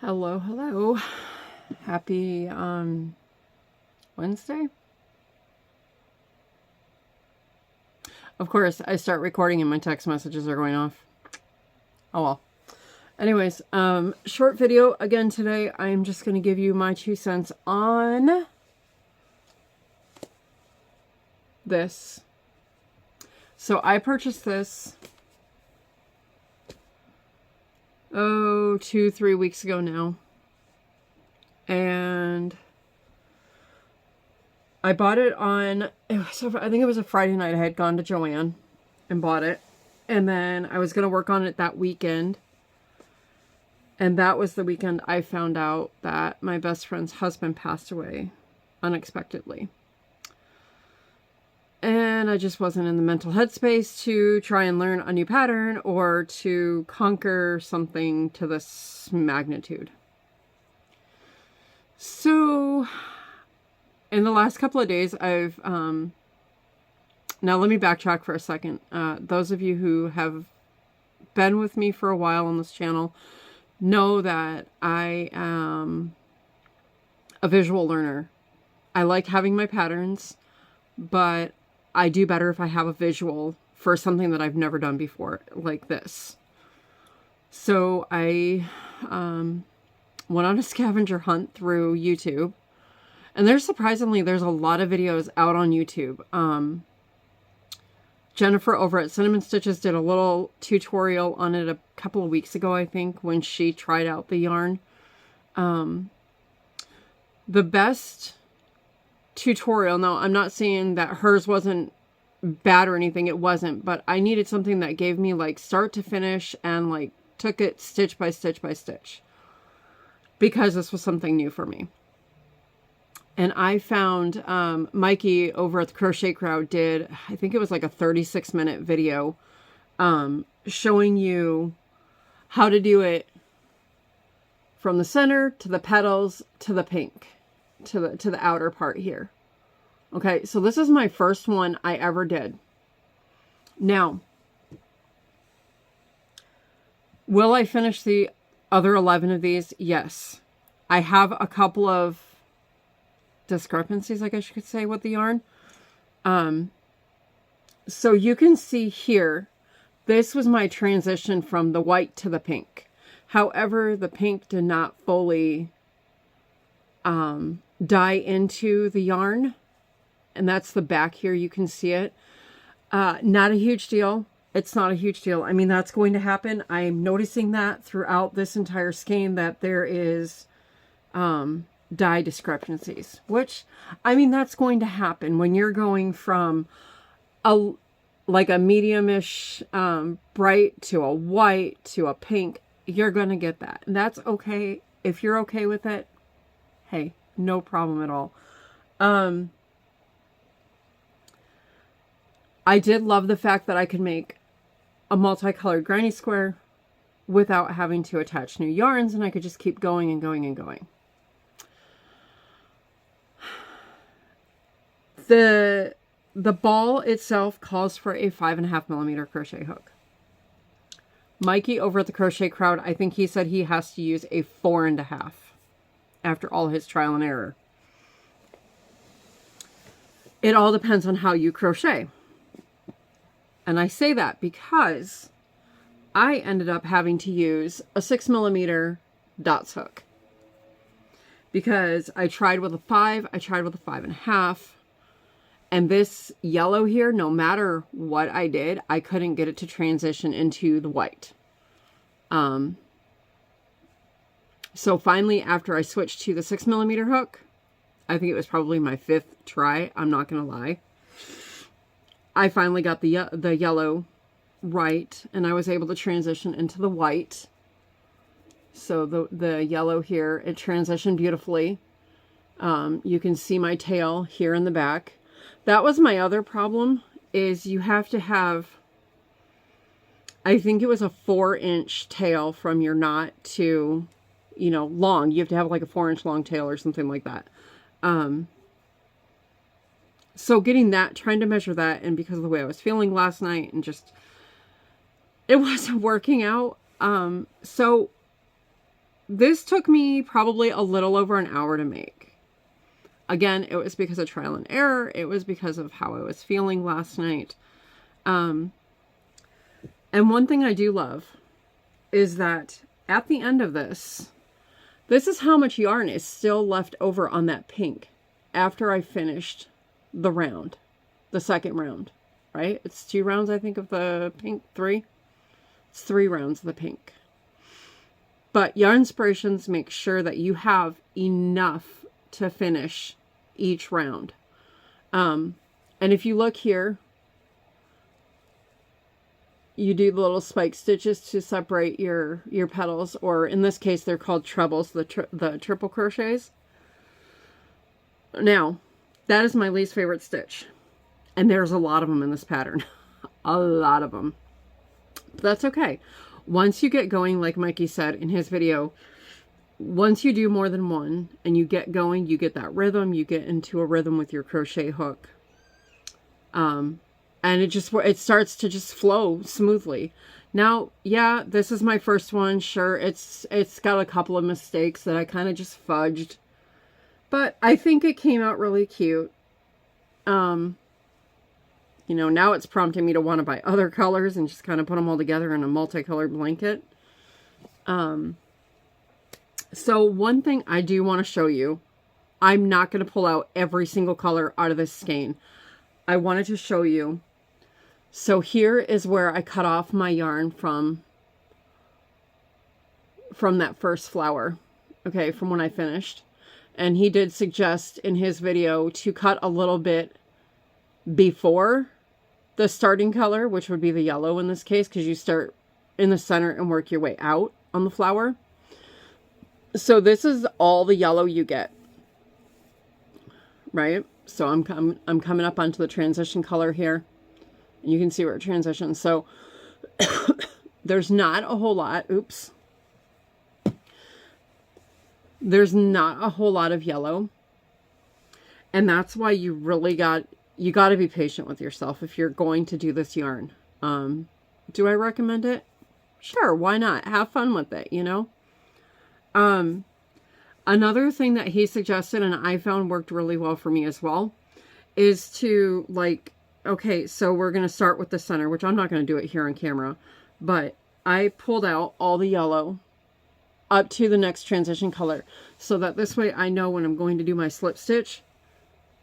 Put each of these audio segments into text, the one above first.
Hello, hello. Happy Wednesday. Of course, I start recording and my text messages are going off. Oh well. Anyways, short video again today. I'm just going to give you my 2 cents on this. So I purchased this 2-3 weeks ago now. And I bought it on, I think it was a Friday night. I had gone to Joann and bought it. And then I was going to work on it that weekend. And that was the weekend I found out that my best friend's husband passed away unexpectedly. And I just wasn't in the mental headspace to try and learn a new pattern or to conquer something to this magnitude. So in the last couple of days, I've, now let me backtrack for a second. Those of you who have been with me for a while on this channel know that I am a visual learner. I like having my patterns, but I do better if I have a visual for something that I've never done before, like this. So I went on a scavenger hunt through YouTube. And there's a lot of videos out on YouTube. Jennifer over at Cinnamon Stitches did a little tutorial on it a couple of weeks ago, I think, when she tried out the yarn. The best tutorial, now I'm not saying that hers wasn't bad or anything, it wasn't, but I needed something that gave me like start to finish and like took it stitch by stitch by stitch, because this was something new for me. And I found Mikey over at the Crochet Crowd did, I think it was like a 36-minute video showing you how to do it from the center to the petals to the pink, to the outer part here. Okay, so this is my first one I ever did. Now, will I finish the other 11 of these? Yes. I have a couple of discrepancies, I guess you could say, with the yarn. So you can see here, this was my transition from the white to the pink. However, the pink did not fully dye into the yarn. And that's the back here. You can see it. Not a huge deal. It's not a huge deal. I mean, that's going to happen. I'm noticing that throughout this entire skein that there is dye discrepancies, which, I mean, that's going to happen when you're going from like a medium-ish bright to a white to a pink. You're going to get that. And that's okay. If you're okay with it, hey, no problem at all. I did love the fact that I could make a multicolored granny square without having to attach new yarns, and I could just keep going and going and going. The ball itself calls for a 5.5mm crochet hook. Mikey over at the Crochet Crowd, I think he said he has to use a 4.5 after all his trial and error. It all depends on how you crochet. And I say that because I ended up having to use a 6mm dots hook. Because I tried with a 5, I tried with a 5.5. And this yellow here, no matter what I did, I couldn't get it to transition into the white. So finally, after I switched to the 6mm hook, I think it was probably my 5th try, I'm not going to lie, I finally got the yellow right, and I was able to transition into the white. So the yellow here, it transitioned beautifully. You can see my tail here in the back. That was my other problem, is you have to have, I think it was a 4-inch tail from your knot to, you know, long. You have to have like a 4-inch long tail or something like that. So getting that, trying to measure that, and because of the way I was feeling last night, and just, it wasn't working out. So this took me probably a little over an hour to make. Again, it was because of trial and error. It was because of how I was feeling last night. And one thing I do love is that at the end of this is how much yarn is still left over on that pink after I finished the round, the second round, right? It's 2 rounds, I think, of the pink, 3. It's 3 rounds of the pink. But Yarnspirations make sure that you have enough to finish each round. And if you look here, you do the little spike stitches to separate your petals, or in this case, they're called trebles, the triple crochets. Now, that is my least favorite stitch. And there's a lot of them in this pattern. A lot of them. But that's okay. Once you get going, like Mikey said in his video, once you do more than one and you get going, you get that rhythm, you get into a rhythm with your crochet hook. And it starts to just flow smoothly. Now, yeah, this is my first one. Sure, it's got a couple of mistakes that I kind of just fudged. But I think it came out really cute. You know, now it's prompting me to want to buy other colors and just kind of put them all together in a multicolored blanket. So one thing I do want to show you, I'm not going to pull out every single color out of this skein. I wanted to show you. So here is where I cut off my yarn from that first flower. Okay, from when I finished. And he did suggest in his video to cut a little bit before the starting color, which would be the yellow in this case, because you start in the center and work your way out on the flower. So this is all the yellow you get, right? So I'm coming up onto the transition color here, and you can see where it transitions. So there's not a whole lot. Oops. There's not a whole lot of yellow, and that's why you really got to be patient with yourself if you're going to do this yarn. Do I recommend it? Sure, why not? Have fun with it, you know? Another thing that he suggested and I found worked really well for me as well is to, like, okay, so we're going to start with the center, which I'm not going to do it here on camera, but I pulled out all the yellow up to the next transition color so that this way I know when I'm going to do my slip stitch.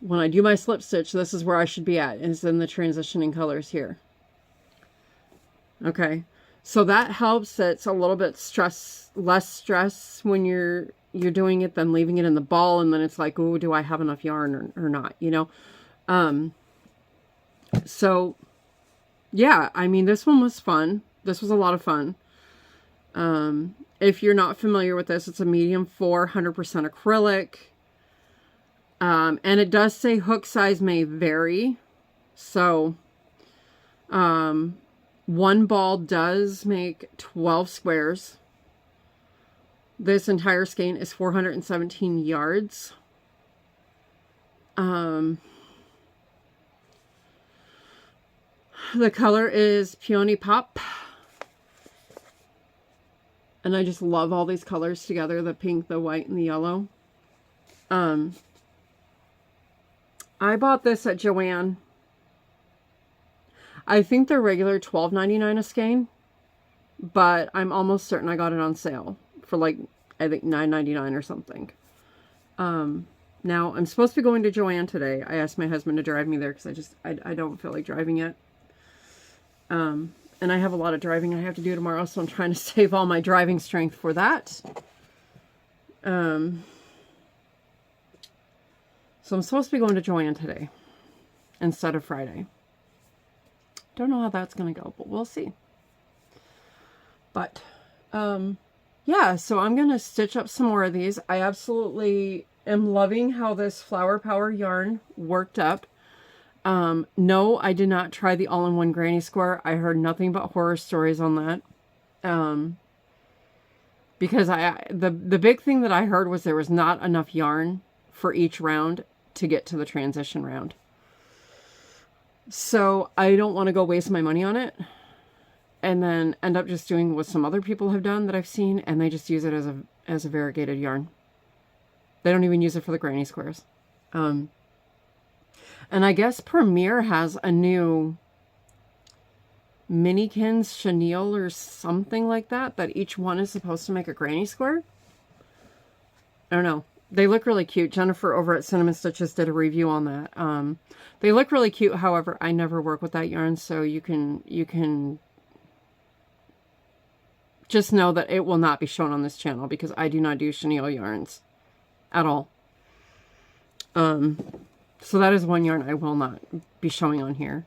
When I do my slip stitch, this is where I should be at, is in the transitioning colors here. Okay, so that helps. It's a little bit less stress when you're doing it than leaving it in the ball, and then it's like, oh, do I have enough yarn or not, you know? So yeah, I mean, this one was fun. This was a lot of fun. If you're not familiar with this, it's a medium 4, 100% acrylic. And it does say hook size may vary. So, one ball does make 12 squares. This entire skein is 417 yards. The color is Peony Pop. And I just love all these colors together, the pink, the white, and the yellow. I bought this at Joann. I think they're regular $12.99 a skein, but I'm almost certain I got it on sale for, like, I think $9.99 or something. Now, I'm supposed to be going to Joann today. I asked my husband to drive me there because I don't feel like driving yet. And I have a lot of driving I have to do tomorrow, so I'm trying to save all my driving strength for that. So I'm supposed to be going to Joann today instead of Friday. Don't know how that's going to go, but we'll see. But, yeah, so I'm going to stitch up some more of these. I absolutely am loving how this Flower Power yarn worked up. No, I did not try the all-in-one granny square. I heard nothing but horror stories on that. Because the big thing that I heard was there was not enough yarn for each round to get to the transition round. So I don't want to go waste my money on it and then end up just doing what some other people have done that I've seen, and they just use it as a variegated yarn. They don't even use it for the granny squares. And I guess Premier has a new Minikins chenille or something like that, that each one is supposed to make a granny square. I don't know. They look really cute. Jennifer over at Cinnamon Stitches did a review on that. They look really cute. However, I never work with that yarn, so you can just know that it will not be shown on this channel because I do not do chenille yarns at all. So that is one yarn I will not be showing on here.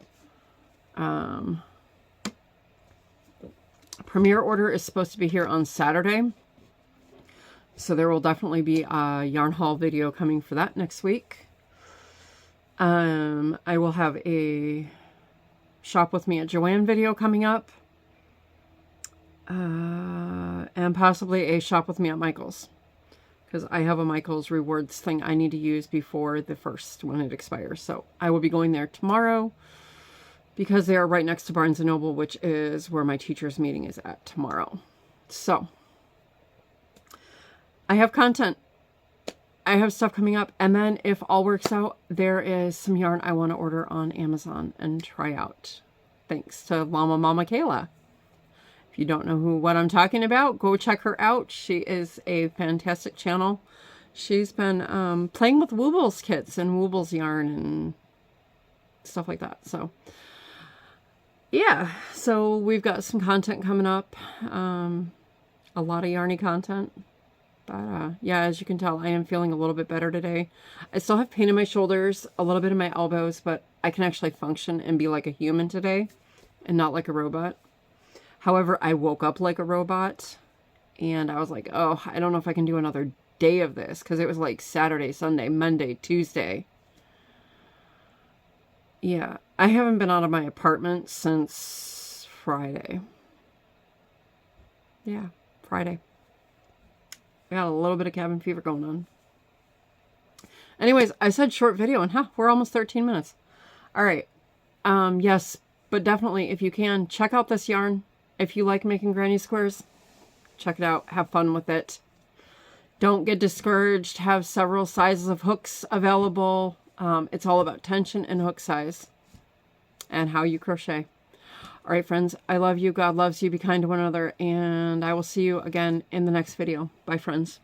Premier order is supposed to be here on Saturday. So there will definitely be a yarn haul video coming for that next week. I will have a shop with me at Joann video coming up. And possibly a shop with me at Michael's. Because I have a Michael's rewards thing I need to use before the 1st when it expires. So I will be going there tomorrow because they are right next to Barnes & Noble, which is where my teacher's meeting is at tomorrow. So I have content. I have stuff coming up. And then if all works out, there is some yarn I want to order on Amazon and try out. Thanks to Llama Mama Kayla. If you don't know what I'm talking about, go check her out. She is a fantastic channel. She's been playing with Woobles kits and Woobles yarn and stuff like that. So yeah, so we've got some content coming up. A lot of yarny content. But yeah, as you can tell, I am feeling a little bit better today. I still have pain in my shoulders, a little bit in my elbows, but I can actually function and be like a human today and not like a robot. However, I woke up like a robot and I was like, oh, I don't know if I can do another day of this because it was like Saturday, Sunday, Monday, Tuesday. Yeah, I haven't been out of my apartment since Friday. Yeah, Friday. I got a little bit of cabin fever going on. Anyways, I said short video and we're almost 13 minutes. All right. Yes, but definitely if you can, check out this yarn. If you like making granny squares, check it out. Have fun with it. Don't get discouraged. Have several sizes of hooks available. It's all about tension and hook size and how you crochet. All right, friends, I love you. God loves you. Be kind to one another. And I will see you again in the next video. Bye, friends.